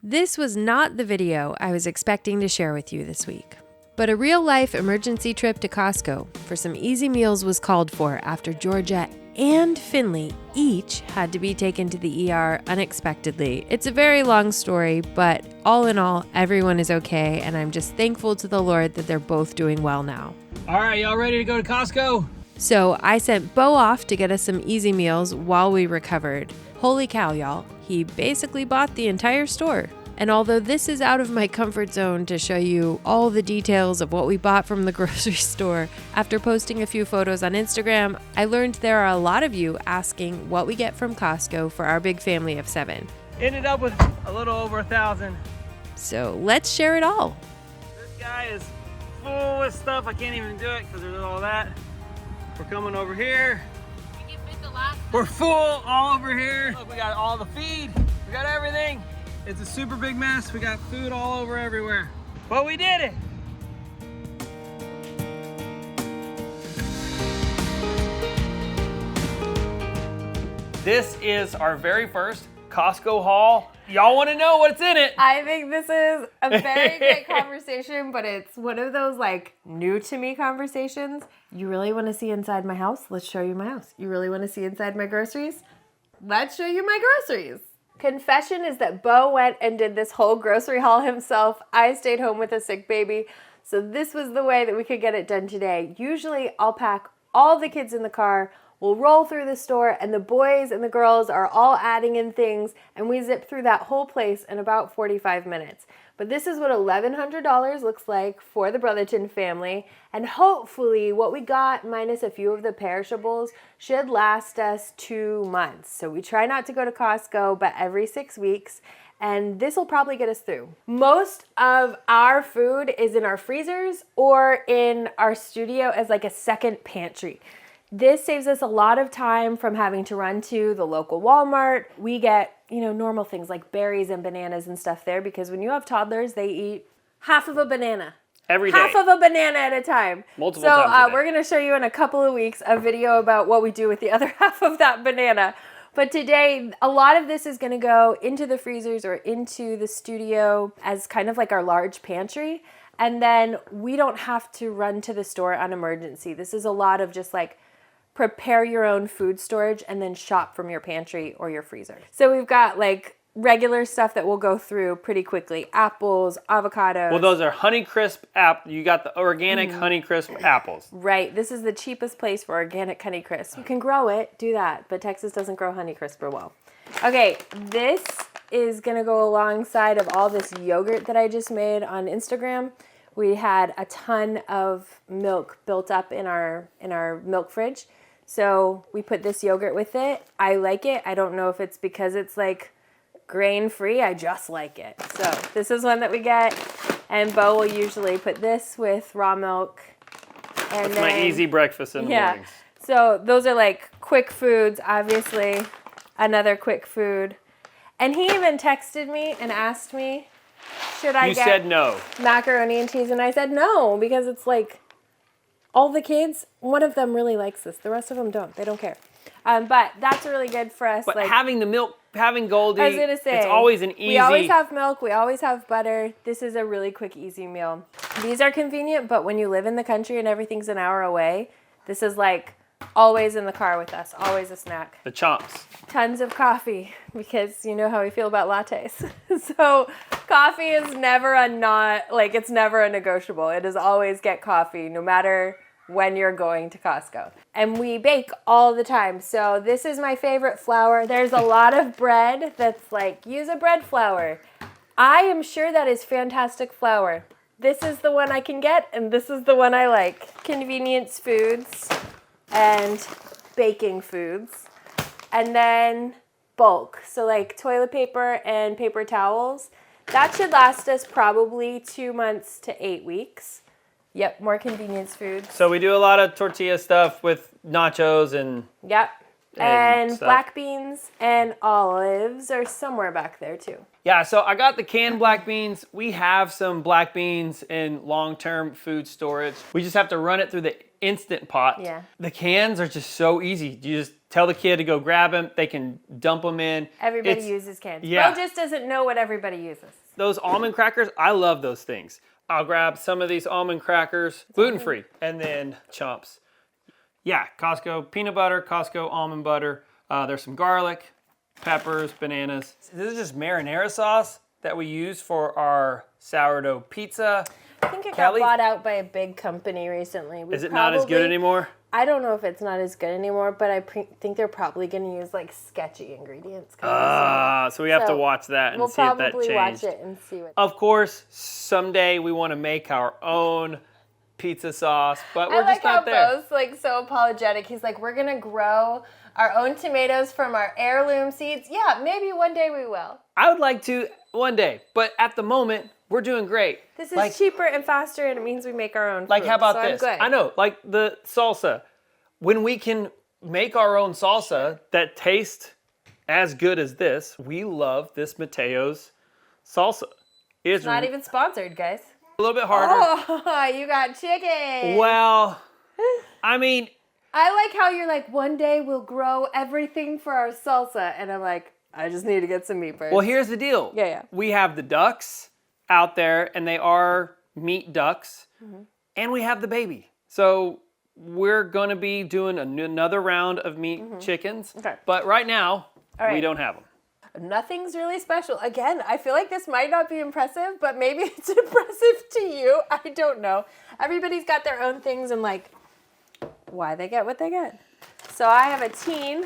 This was not the video I was expecting to share with you this week, but a real-life emergency trip to Costco for some easy meals was called for after Georgia and Finley each had to be taken to the ER unexpectedly. It's a very long story, but all in all, everyone is okay, and I'm just thankful to the Lord that they're both doing well now. All right, y'all ready to go to Costco? So I sent Bo off to get us some easy meals while we recovered. Holy cow, y'all. He basically bought the entire store. And although this is out of my comfort zone to show you all the details of what we bought from the grocery store, after posting a few photos on Instagram, I learned there are a lot of you asking what we get from Costco for our big family of 7. Ended up with a little over 1,000. So let's share it all. This guy is full with stuff. I can't even do it because there's all that. We're coming over here. We're full all over here. Look, we got all the feed. We got everything. It's a super big mess. We got food all over everywhere. But we did it. This is our very first Costco haul. Y'all want to know what's in it? I think this is a very great conversation, but it's one of those like new to me conversations. You really want to see inside my house? Let's show you my house. You really want to see inside my groceries? Let's show you my groceries. Confession is that Bo went and did this whole grocery haul himself. I stayed home with a sick baby. So this was the way that we could get it done today. Usually I'll pack all the kids in the car. We'll roll through the store and the boys and the girls are all adding in things and we zip through that whole place in about 45 minutes. But this is what $1,100 looks like for the Brotherton family. And hopefully what we got, minus a few of the perishables, should last us 2 months. So we try not to go to Costco, but every 6 weeks. And this will probably get us through. Most of our food is in our freezers or in our studio as like a second pantry. This saves us a lot of time from having to run to the local Walmart. We get, normal things like berries and bananas and stuff there because when you have toddlers, they eat half of a banana. Every day. Half of a banana at a time. Multiple times a day. We're going to show you in a couple of weeks a video about what we do with the other half of that banana. But today, a lot of this is going to go into the freezers or into the studio as kind of like our large pantry. And then we don't have to run to the store on emergency. This is a lot of just like prepare your own food storage and then shop from your pantry or your freezer. So we've got like regular stuff that we'll go through pretty quickly. Apples, avocados. Well, those are Honeycrisp apple. You got the organic Honeycrisp apples. Right. This is the cheapest place for organic Honeycrisp. You can grow it, do that, but Texas doesn't grow Honeycrisp real well. Okay, this is gonna go alongside of all this yogurt that I just made on Instagram. We had a ton of milk built up in our milk fridge. So we put this yogurt with it. I like it. I don't know if it's because it's like grain-free. I just like it. So this is one that we get. And Bo will usually put this with raw milk. And That's my easy breakfast in the mornings. So those are like quick foods, obviously. Another quick food. And he even texted me and asked me, should I get said no. macaroni and cheese? And I said no, because it's like, all the kids, one of them really likes this. The rest of them don't. They don't care. But that's really good for us. But having the milk, having Goldie, I was gonna say, it's always an easy. We always have milk. We always have butter. This is a really quick, easy meal. These are convenient, but when you live in the country and everything's an hour away, this is like always in the car with us. Always a snack. The chomps. Tons of coffee because you know how we feel about lattes. So coffee is never it's never a negotiable. It is always get coffee no matter when you're going to Costco. And we bake all the time. So this is my favorite flour. There's a lot of bread that's like, use a bread flour. I am sure that is fantastic flour. This is the one I can get, and this is the one I like. Convenience foods and baking foods. And then bulk. So like toilet paper and paper towels. That should last us probably 2 months to 8 weeks. Yep, more convenience foods. So we do a lot of tortilla stuff with nachos and... Yep. And black beans and olives are somewhere back there too. Yeah, so I got the canned black beans. We have some black beans in long-term food storage. We just have to run it through the Instant Pot. Yeah. The cans are just so easy. You just tell the kid to go grab them. They can dump them in. Everybody uses cans. Yeah. Bro just doesn't know what everybody uses. Those almond crackers, I love those things. I'll grab some of these almond crackers, gluten-free, and then chomps. Yeah, Costco peanut butter, Costco almond butter. There's some garlic, peppers, bananas. This is just marinara sauce that we use for our sourdough pizza. I think it got bought out by a big company recently. Is it not as good anymore? I don't know if it's not as good anymore, but I think they're probably going to use like sketchy ingredients. So we have to watch that and see if that changed. We'll probably watch it and see what. Of course, someday we want to make our own pizza sauce, but we're just not there. I like how Bo's like so apologetic. He's like, we're going to grow our own tomatoes from our heirloom seeds. Yeah, maybe one day we will. I would like to one day, but at the moment, we're doing great. This is cheaper and faster, and it means we make our own food. Like, how about so this? I'm good. I know, like the salsa. When we can make our own salsa that tastes as good as this, we love this Mateo's salsa. It's not even sponsored, guys. A little bit harder. Oh, you got chicken. Well, I mean, I like how you're like, one day we'll grow everything for our salsa. And I'm like, I just need to get some meat first. Well, here's the deal. Yeah. We have the ducks out there, and they are meat ducks, and we have the baby. So we're going to be doing another round of meat chickens. Okay. But right now, we don't have them. Nothing's really special. Again, I feel like this might not be impressive, but maybe it's impressive to you. I don't know. Everybody's got their own things and like why they get what they get. So I have a teen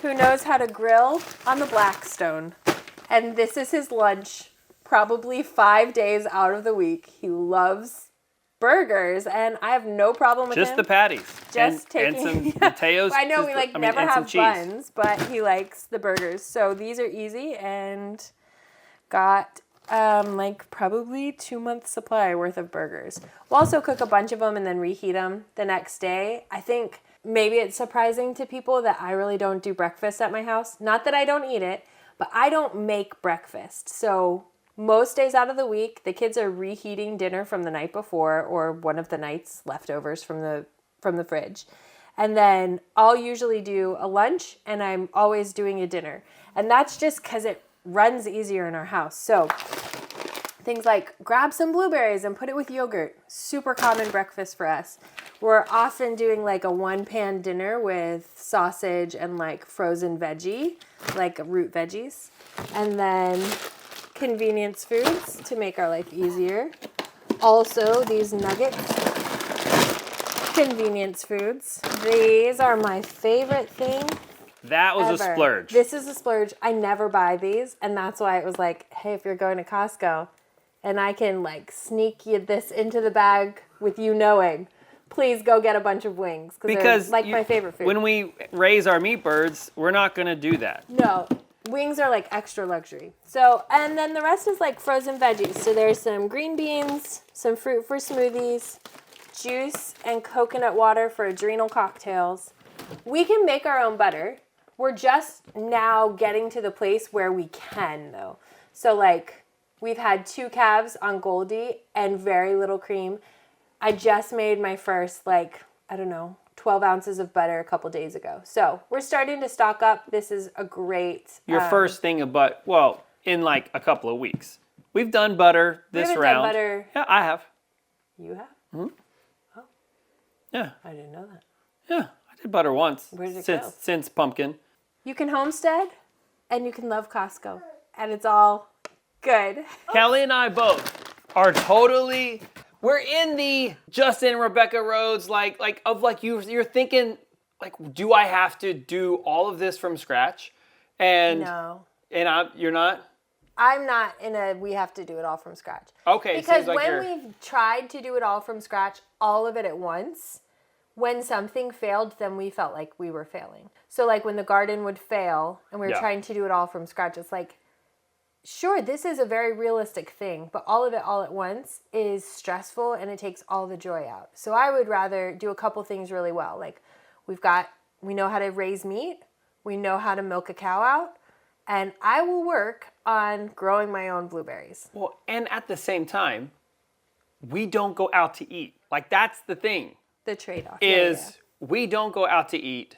who knows how to grill on the Blackstone. And this is his lunch probably 5 days out of the week. He loves burgers, and I have no problem with just him. the patties. Just and taking some Mateos. I know we never have cheese. buns, but he likes the burgers. So these are easy and got like probably 2 months supply worth of burgers. We'll also cook a bunch of them and then reheat them the next day. I think maybe it's surprising to people that I really don't do breakfast at my house. Not that I don't eat it, but I don't make breakfast. So most days out of the week, the kids are reheating dinner from the night before or one of the night's leftovers from the fridge. And then I'll usually do a lunch, and I'm always doing a dinner. And that's just because it runs easier in our house. So things like grab some blueberries and put it with yogurt. Super common breakfast for us. We're often doing like a one-pan dinner with sausage and like frozen veggie, like root veggies. And then convenience foods to make our life easier. Also, these nuggets. Convenience foods. These are my favorite thing. That was ever. A splurge. This is a splurge. I never buy these, and that's why it was like, hey, if you're going to Costco, and I can like sneak you this into the bag with you knowing, please go get a bunch of wings because they're like my favorite food. When we raise our meat birds, we're not going to do that. No. Wings are like extra luxury. So, and then the rest is like frozen veggies. So there's some green beans, some fruit for smoothies, juice and coconut water for adrenal cocktails. We can make our own butter. We're just now getting to the place where we can though. So like we've had 2 calves on Goldie and very little cream. I just made my first 12 ounces of butter a couple days ago. So we're starting to stock up. This is a great... Your first thing of butter, well, in like a couple of weeks. We've done butter this round. Done butter. Yeah, I have. You have? Mm-hmm. Oh. Yeah. I didn't know that. Yeah, I did butter once. Where did it go? Since pumpkin. You can Homestead and you can love Costco. And it's all good. Kelly and I both are totally... We're in the Justin and Rebecca Rhodes, you're thinking, like, do I have to do all of this from scratch? And no. And you're not? I'm not in a we have to do it all from scratch. Okay. Because we've tried to do it all from scratch, all of it at once, when something failed, then we felt like we were failing. So like when the garden would fail and we were trying to do it all from scratch, it's like, sure, this is a very realistic thing, but all of it all at once is stressful and it takes all the joy out. So I would rather do a couple things really well. Like we know how to raise meat, we know how to milk a cow out, and I will work on growing my own blueberries. Well, and at the same time, we don't go out to eat. Like that's the thing. The trade-off is we don't go out to eat.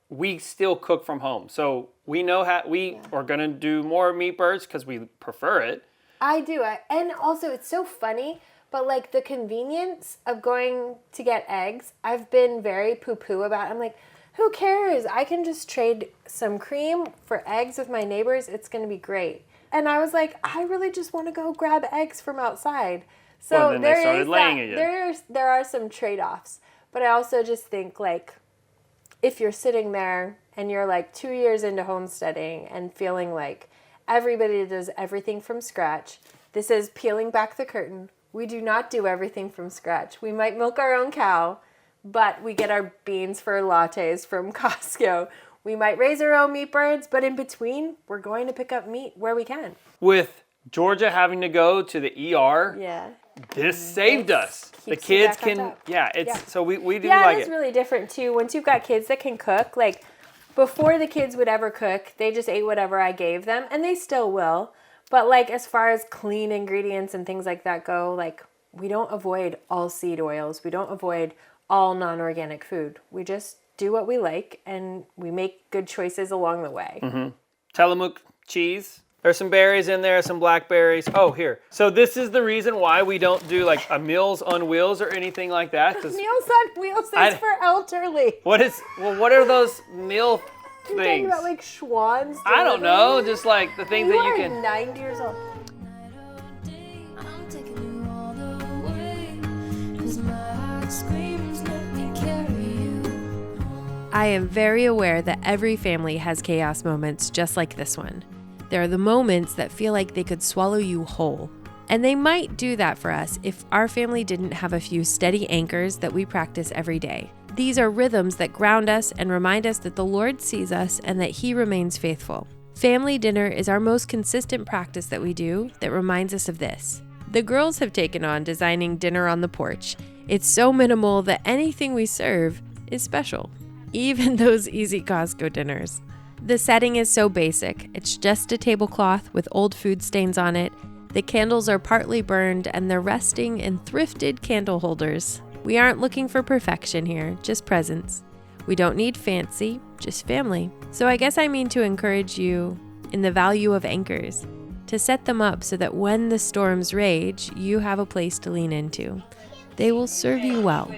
We still cook from home. So we know how we are going to do more meat birds because we prefer it. I do. And also, it's so funny, but like the convenience of going to get eggs, I've been very poo-poo about. I'm like, who cares? I can just trade some cream for eggs with my neighbors. It's going to be great. And I was like, I really just want to go grab eggs from outside. So well, then they started laying again. There are some trade-offs. But I also just think, like, if you're sitting there and you're like 2 years into homesteading and feeling like everybody does everything from scratch, this is peeling back the curtain. We do not do everything from scratch. We might milk our own cow, but we get our beans for lattes from Costco. We might raise our own meat birds, but in between, we're going to pick up meat where we can. With Georgia having to go to the ER, this saved us. The kids can, so we do like it. It's really different too. Once you've got kids that can cook, like before the kids would ever cook, they just ate whatever I gave them, and they still will. But like as far as clean ingredients and things like that go, like we don't avoid all seed oils. We don't avoid all non-organic food. We just do what we like, and we make good choices along the way. Mm-hmm. Tillamook cheese. There's some berries in there, some blackberries. Oh, here. So this is the reason why we don't do like a Meals on Wheels or anything like that. Meals on Wheels is for elderly. What are those meal things? You're talking about like Schwann's? I don't know. Just like the things that you can. You are 90 years old. I am very aware that every family has chaos moments just like this one. There are the moments that feel like they could swallow you whole. And they might do that for us if our family didn't have a few steady anchors that we practice every day. These are rhythms that ground us and remind us that the Lord sees us and that He remains faithful. Family dinner is our most consistent practice that we do that reminds us of this. The girls have taken on designing dinner on the porch. It's so minimal that anything we serve is special, even those easy Costco dinners. The setting is so basic. It's just a tablecloth with old food stains on it. The candles are partly burned and they're resting in thrifted candle holders. We aren't looking for perfection here, just presence. We don't need fancy, just family. So I guess I mean to encourage you in the value of anchors, to set them up so that when the storms rage, you have a place to lean into. They will serve you well.